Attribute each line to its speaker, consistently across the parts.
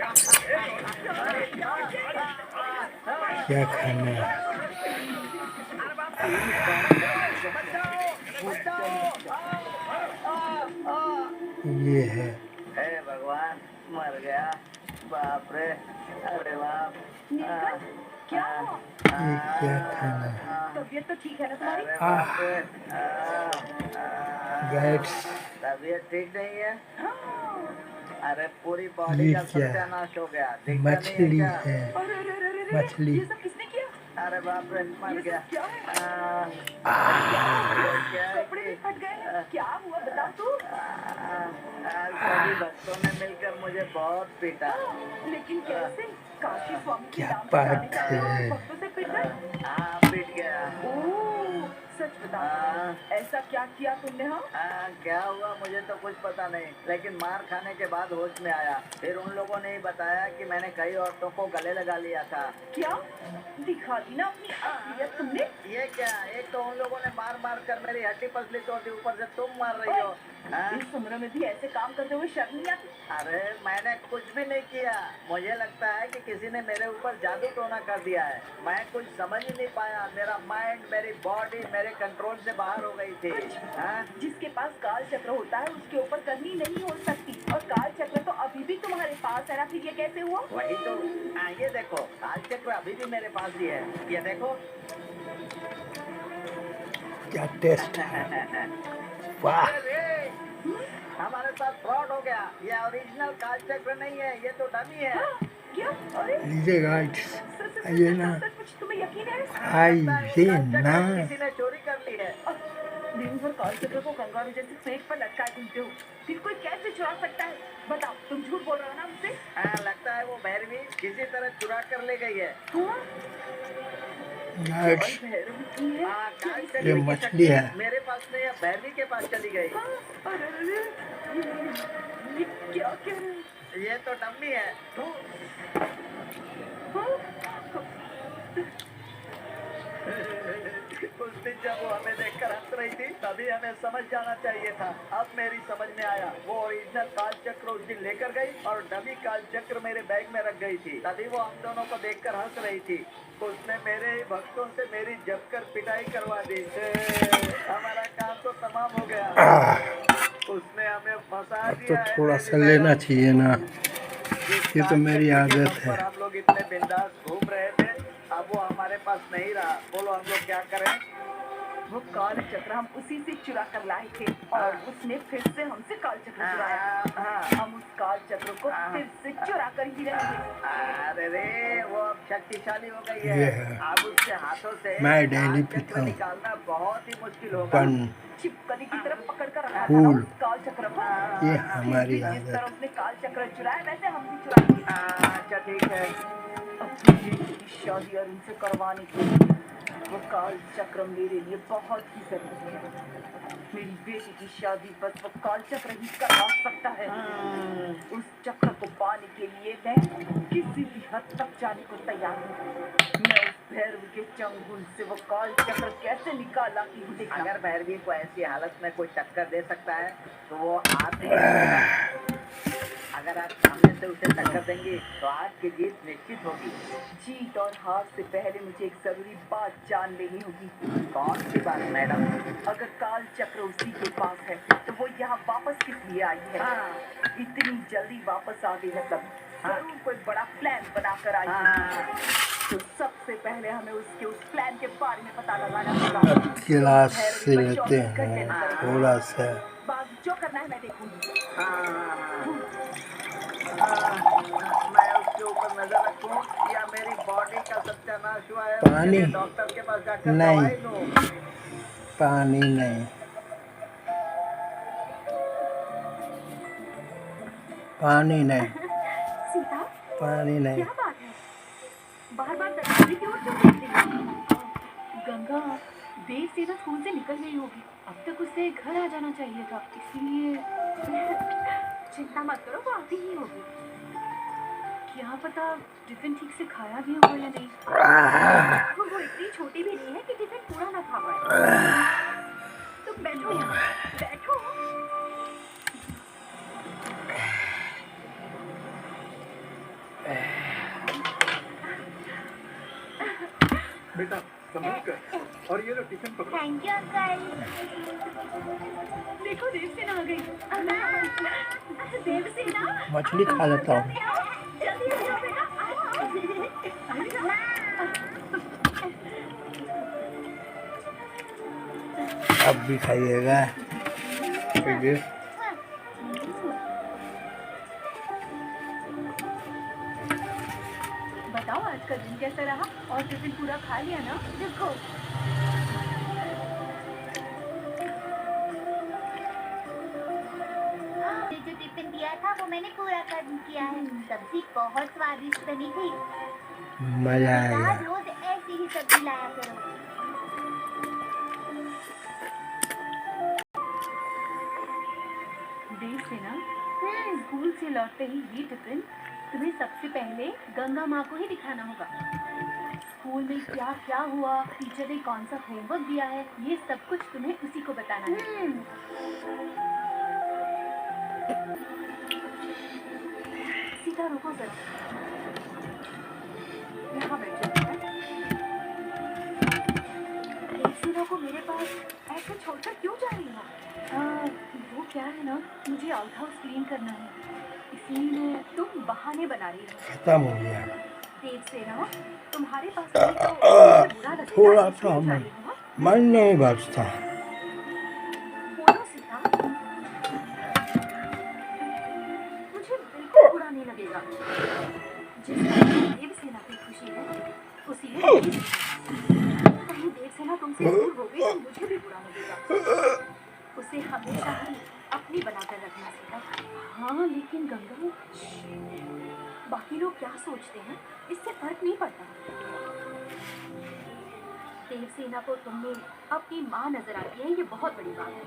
Speaker 1: क्या खाना है? ये है।
Speaker 2: हे भगवान, मर गया। बाप रे, अरे बाप।
Speaker 3: क्या
Speaker 1: ये क्या खाना है?
Speaker 3: तबीयत तो ठीक है ना तुम्हारी?
Speaker 2: अरे बाप रे।
Speaker 1: गैट्स।
Speaker 2: तबीयत ठीक नहीं है? अरे पूरी
Speaker 1: ये
Speaker 2: बॉडी का
Speaker 1: क्या?
Speaker 2: सत्यानाश हो गया। दिखता नहीं है
Speaker 1: मछली
Speaker 2: क्या?
Speaker 1: है।
Speaker 3: अरे अरे अरे अरे,
Speaker 1: मछली।
Speaker 3: ये सब किसने किया?
Speaker 2: अरे बाप रे, मर
Speaker 3: ये
Speaker 2: गया।
Speaker 3: सब क्या है?
Speaker 2: क्या है
Speaker 3: कपड़े भी
Speaker 2: कि-
Speaker 3: फट गए हैं। क्या हुआ बता तू?
Speaker 2: सभी भक्तों ने मिलकर मुझे बहुत पीटा।
Speaker 3: लेकिन कैसे? काशी स्वामी के
Speaker 1: क्या
Speaker 3: नाम से
Speaker 1: बात
Speaker 3: जाने जाते हो,
Speaker 1: है?
Speaker 3: भक्तों से पिट गए?
Speaker 2: पीट गया।
Speaker 3: ओह, सच बता, ऐसा क्या किया तुमने? हाँ,
Speaker 2: क्या हुआ मुझे तो कुछ पता नहीं, लेकिन मार खाने के बाद होश में आया। फिर उन लोगों ने ही बताया कि मैंने कई औरतों को गले लगा लिया था।
Speaker 3: क्या दिखा दी ना अपनी असलियत तुमने?
Speaker 2: ये क्या? एक तो उन लोगों ने मार मार कर मेरी हड्डी पसली तोड़ दी, ऊपर से तुम मार रही हो।
Speaker 3: इस उम्र में भी ऐसे काम करते हुए शर्म नहीं आती?
Speaker 2: अरे मैंने कुछ भी नहीं किया। मुझे लगता है कि किसी ने मेरे ऊपर जादू टोना कर दिया है। मैं कुछ समझ ही नहीं पाया। मेरा माइंड, मेरी बॉडी मेरे कंट्रोल से बाहर हो गई थी।
Speaker 3: जिसके पास काल चक्र होता है उसके ऊपर करनी नहीं हो सकती, और काल चक्र तो अभी भी तुम्हारे पास है ना, फिर ये कैसे हुआ?
Speaker 2: वही तो। ये देखो, काल चक्र अभी भी मेरे पास ही है। ये देखो।
Speaker 1: क्या टेस्ट है? वाह।
Speaker 2: हमारे साथ फ्रॉड हो गया। ये ओरिजिनल काल चक्र नहीं है, ये तो डमी है।
Speaker 3: क्या? अरे
Speaker 1: लीजिए गाइड्स, आइए ना,
Speaker 3: कुछ तुम्हें यकीन है?
Speaker 1: आइए ना।
Speaker 2: किसी ने चोरी कर ली है।
Speaker 3: दिन भर काल चक्र को कंगारू जैसे पेट पर लटकाए घूमते हो, फिर कोई कैसे चुरा सकता है? बताओ, तुम झूठ बोल रहे हो ना मुझसे?
Speaker 2: लगता है वो भैरवी किसी तरह चुरा कर ले गई है।
Speaker 1: गाइड्स, ये मछली है।
Speaker 2: मेरे पास नहीं है, भैरवी के पास चली गई।
Speaker 3: क्या कह रहे हो?
Speaker 2: ये तो डम्मी है। उस दिन जब वो हमें देखकर हंस रही थी, तभी हमें समझ जाना चाहिए था। अब मेरी समझ में आया। वो ओरिजिनल काल चक्र उस दिन लेकर गई और डमी काल चक्र मेरे बैग में रख गई थी। तभी वो हम दोनों को देखकर हंस रही थी। उसने मेरे ही भक्तों से मेरी जमकर पिटाई करवा दी। हमारा काम तो तमाम हो गया। उसने हमें फंसा
Speaker 1: अब तो
Speaker 2: दिया है।
Speaker 1: थोड़ा सा लेना चाहिए ना, ये तो मेरी आदत है।
Speaker 2: हम लोग इतने बिंदास घूम रहे थे, अब वो हमारे पास नहीं रहा। बोलो हम लोग क्या करें?
Speaker 3: वो काल चक्र हम उसी से चुरा कर लाए थे, और उसने फिर से हमसे काल चक्र चुराया। हम उस काल चक्र को फिर से चुरा कर ही रहेंगे।
Speaker 2: अरे रे, वो अब शक्तिशाली हो गई
Speaker 1: ये
Speaker 2: है।
Speaker 1: है।
Speaker 2: अब उसके हाथों से
Speaker 1: मैं डेली
Speaker 2: काल
Speaker 1: पीता
Speaker 2: चक्र
Speaker 1: हूँ।
Speaker 2: निकालना बहुत ही मुश्किल होगा।
Speaker 1: बन
Speaker 3: छिपकली की तरफ पकड़ कर रखा था ना
Speaker 1: फूल,
Speaker 3: उस काल चक्र को।
Speaker 1: ये हमारी
Speaker 3: जिस
Speaker 1: आदत।
Speaker 3: तरह उसने काल चक्र चुराया, वैसे हम भी चुराएंगे।
Speaker 2: अच्छा ठीक है।
Speaker 3: अपनी बेटी की शादी अरुण से करवाने के लिए वो काल चक्र मेरे लिए बहुत ही जरूरी है। मेरी बेटी की शादी बस वो काल चक्र ही करवा सकता है। उस चक्र को पाने के लिए मैं किसी भी हद तक जाने को तैयार हूँ। मैं उस भैरवी के चंगुल से वो काल चक्र कैसे निकाल लाती हूँ देखना।
Speaker 2: अगर भैरवी को ऐसी हालत में कोई टक्कर दे सकता है तो वो आप ही। अगर आप सामने से उसे टक्कर देंगी तो आपकी जीत निश्चित होगी।
Speaker 3: जीत और हार से पहले मुझे एक जरूरी बात जान लेनी होगी।
Speaker 2: कौन सी बात मैडम?
Speaker 3: अगर काल चक्र उसी के पास है तो वो यहाँ वापस किस लिए आई है? इतनी जल्दी वापस आ गई है तब जरूर कोई बड़ा प्लान बनाकर आई है। तो सबसे पहले हमें उसके उस प्लान के बारे में पता लगाना होगा।
Speaker 1: अब गिलास से लेते हैं थोड़ा सा।
Speaker 3: बाकी जो करना है मैं देखूंगी।
Speaker 2: मैं उसके ऊपर नजर रखूं या मेरी बॉडी का सत्यानाश हुआ है?
Speaker 1: पानी
Speaker 2: डॉक्टर के पास जाकर
Speaker 1: नहीं,
Speaker 2: दवाई लूं?
Speaker 1: पानी नहीं, पानी नहीं,
Speaker 3: सीता,
Speaker 1: पानी नहीं।
Speaker 3: क्या बात है? बार-बार दरवाजे की ओर क्यों देख रही हो? गंगा देर से तो स्कूल से निकल गई होगी। अब तक उसे घर आ जाना चाहिए था, इसलिए चिंता मत करो, वो आती ही होगी। क्या पता टिफिन ठीक से खाया भी होगा या नहीं। वो इतनी छोटी भी नहीं है कि टिफिन पूरा ना खा पाए। तो बैठो यहाँ, बैठो।
Speaker 2: बेटा संभल कर, और ये लो टिफिन पकड़ो।
Speaker 4: Thank you uncle.
Speaker 3: देखो देवसेना आ गई। देवसेना
Speaker 1: मछली खा लेता हूँ।
Speaker 3: जल्दी आ जाओ बेटा, आओ।
Speaker 1: अब भी खाइएगा। ठीक है।
Speaker 3: बताओ आज का दिन कैसा रहा, और टिफिन पूरा खा लिया ना?
Speaker 4: रुको, जो टिफिन दिया था वो मैंने पूरा कर किया है। सब्जी बहुत स्वादिष्ट बनी थी।
Speaker 1: मजा
Speaker 4: कहा
Speaker 1: आएगा।
Speaker 4: रोज ऐसी ही सब्जी लाया करो।
Speaker 3: देवसेना, स्कूल से लौटते ही ये टिफिन तुम्हें सबसे पहले गंगा माँ को ही दिखाना होगा। स्कूल में क्या क्या हुआ, टीचर ने कौन सा होमवर्क दिया है, ये सब कुछ तुम्हें उसी को बताना है। सीधा रुको जरा, यहाँ बैठ जाओ। देवसेना को मेरे पास ऐसे छोड़कर क्यों जा रही हो? वो क्या है ना, मुझे आउट हाउस क्लीन करना है, इसलिए तुम बहाने बना रही हो।
Speaker 1: खत्म हो गया।
Speaker 3: देवसेना, तुम्हारे पास नहीं तो मुझे बुरा लगेगा,
Speaker 1: थोड़ा सा
Speaker 3: इसलिए जा
Speaker 1: मन
Speaker 3: रही हो।
Speaker 1: मन नहीं बचता।
Speaker 3: बोलो सीता, मुझे बिल्कुल बुरा नहीं लगेगा। जिस बात में देवसेना की खुशी है, उसी में मेरी खुशी है। कहीं देवसेना तुमसे दूर हो गई तो मुझे भी बुरा लगेगा। उसे हमेशा ही अपनी बनाकर रखना सीता। हाँ लेकिन गंगा, बाकी लोग क्या सोचते हैं इससे फर्क नहीं पड़ता। देवसेना को तुमने अपनी माँ नजर आती है, ये बहुत बड़ी बात है।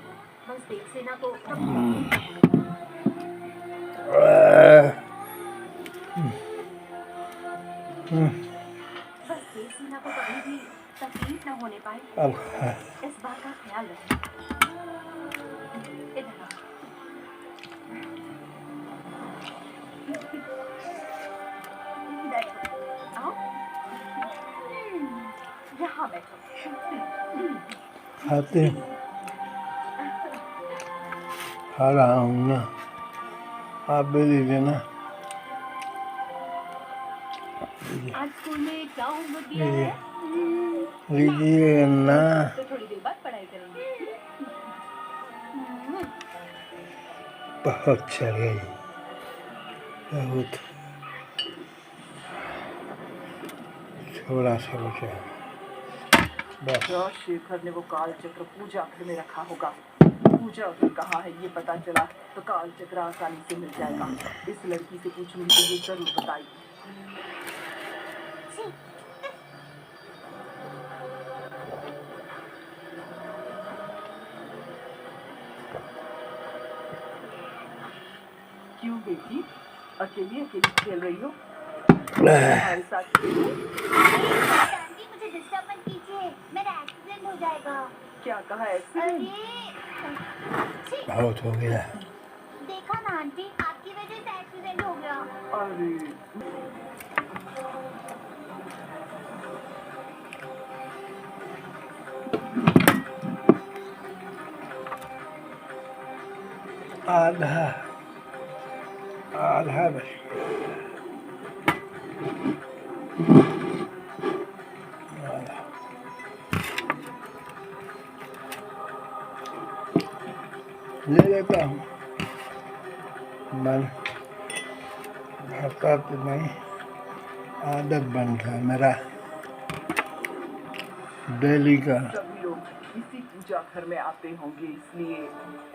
Speaker 3: बस देवसेना को बस देवसेना को कभी भी तकलीफ न होने पाए,
Speaker 1: अब
Speaker 3: इस बात का ख्याल रखना। इधर आओ। बैठो, आओ। यहाँ बैठो।
Speaker 1: खाते खा रहा हूँ ना, आप भी लीजिए ना।
Speaker 3: आज स्कूल में क्या होमवर्क दिया है?
Speaker 1: लीजिए ना।
Speaker 3: तो थोड़ी देर बाद पढ़ाई करेंगे।
Speaker 1: बहुत चले, बहुत थोड़ा सा बचा बस।
Speaker 2: जो शेखर ने वो काल चक्र पूजा घर में रखा होगा, पूजा घर कहाँ है ये पता चला तो काल चक्र आसानी से मिल जाएगा। इस लड़की से पूछूंगी तो ये जरूर बताएगी। क्यों बेटी, अकेली अकेली खेल रही हो? हमारे साथ खेलो।
Speaker 4: आंटी मुझे डिस्टर्ब मत कीजिए, मेरा एक्सीडेंट हो जाएगा।
Speaker 2: क्या कहा एक्सीडेंट?
Speaker 4: अरे
Speaker 1: बहुत हो गया।
Speaker 4: देखा ना आंटी, आपकी वजह से एक्सीडेंट हो गया।
Speaker 2: अरे
Speaker 1: आधा आधा बच गया। ले लेता हूँ, मन भरता तो नहीं, आदत बन गया मेरा डेली का।
Speaker 2: सभी लोग इसी पूजा घर में आते होंगे, इसलिए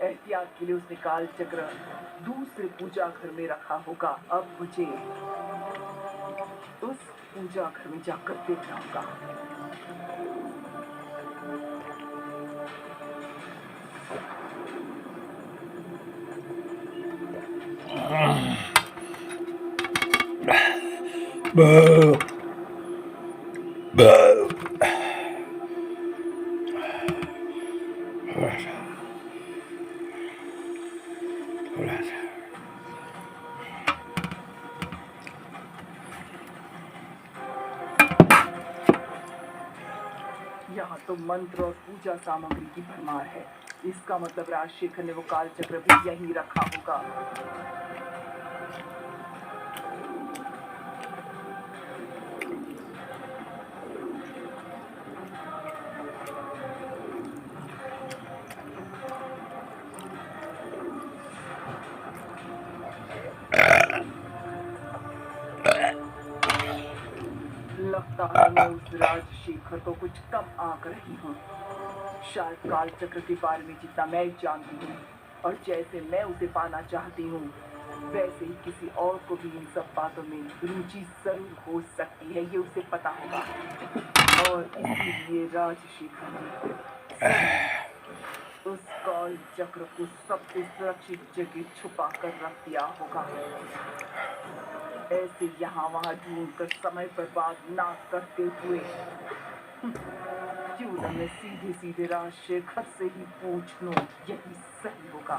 Speaker 2: एहतियात के लिए उसने काल चक्र दूसरे पूजा घर में रखा होगा। अब मुझे उस पूजा घर में जाकर देखना होगा।
Speaker 1: बो बो थोड़ा सा
Speaker 5: यहाँ तो मंत्र और पूजा सामग्री की भरमार है। इसका मतलब राजशेखर ने वो काल चक्र भी यहीं रखा होगा। लगता है मैं उस राजशेखर को कुछ कम आंक रही हूँ। शायद काल चक्र के बारे में जितना मैं जानती हूँ और जैसे मैं उसे पाना चाहती हूँ, वैसे ही किसी और को भी इन सब बातों में रुचि जरूर हो सकती है। ये उसे पता होगा और इसीलिए राजशेखर ने उस काल चक्र को सबसे सुरक्षित जगह छुपा कर रख दिया होगा। ऐसे यहाँ वहाँ ढूंढकर समय बर्बाद ना करते हुए क्यों न मैं सीधे सीधे राजशेखर से ही पूछ लूं, यही सही होगा।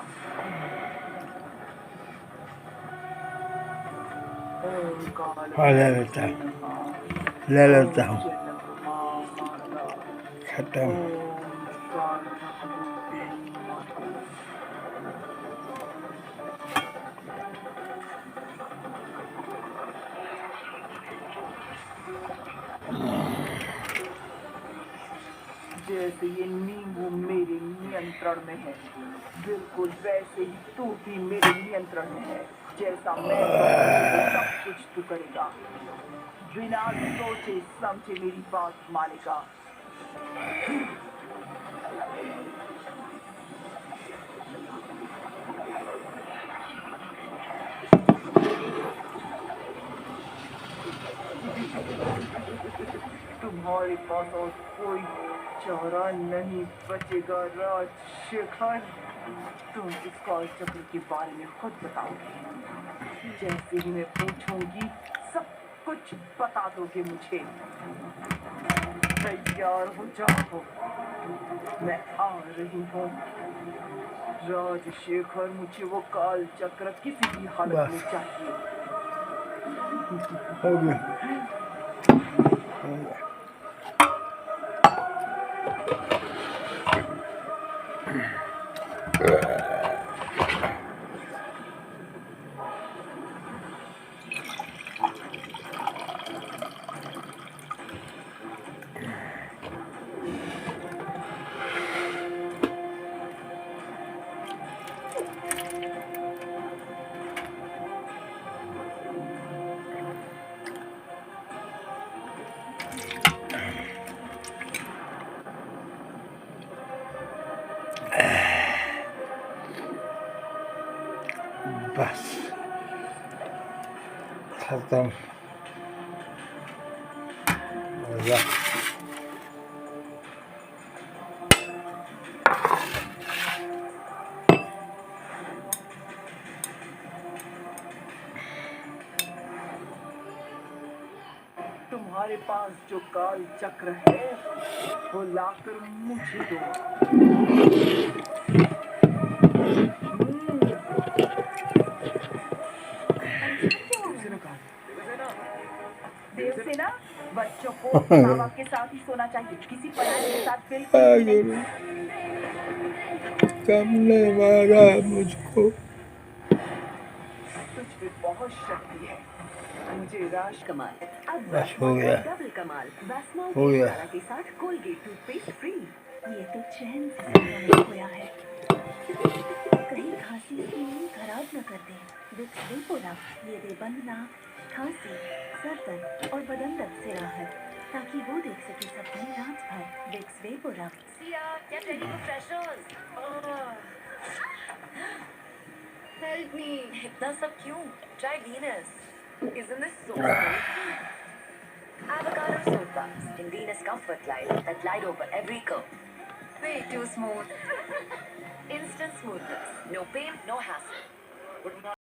Speaker 5: ओम काल
Speaker 1: हाँ, ले लेता हूँ खत्म।
Speaker 5: ओम काल जैसे ये नींबू मेरे नियंत्रण में है, बिल्कुल वैसे ही तू भी मेरे नियंत्रण में है। जैसा मैं करूंगा सब कुछ तू करेगा, बिना सोचे समझे मेरी बात मानेगा। तुम्हारे पास और कोई चारा नहीं बचेगा राजशेखर। तुम इस काल चक्र के बारे में खुद बताओगे। जैसे ही मैं पूछूंगी सब कुछ बता दोगे मुझे। तैयार हो जाओ, मैं आ रही हूँ। राजशेखर, मुझे वो काल चक्र किसी भी हालत में चाहिए।
Speaker 1: हो गया। बस खत्म हो गया।
Speaker 5: तुम्हारे पास जो काल चक्र है वो लाकर मुझे दो। देवसेना, बच्चों को माँ बाप के साथ ही सोना चाहिए, किसी पढ़ाई के साथ बिल्कुल नहीं।
Speaker 1: तुमने मारा मुझको।
Speaker 5: तुझ पे बहुत शक्ति है, मुझे राज
Speaker 3: कमाल। अब
Speaker 1: बस हो गया,
Speaker 3: डबल कमाल वैस्मॉल
Speaker 1: हो गया।
Speaker 3: के साथ कोलगेट टूथपेस्ट फ्री। ये तो चैन से सोना खोया है, कहीं खांसी की नींद खराब न कर दे। विक्स वेपोरा, ये दे बंद नाक, खांसी, सर दर्द और बदन दर्द से राहत, ताकि वो देख सके सपने रात भर। Vicks VapoRub.
Speaker 6: Siya, get ready for freshers. Help me. इतना सब क्यों? Try Venus. Isn't this so smooth? Avocado soap in Venus Comfort Glide that glide over every curve. Way too smooth. Instant smoothness. No pain, no hassle.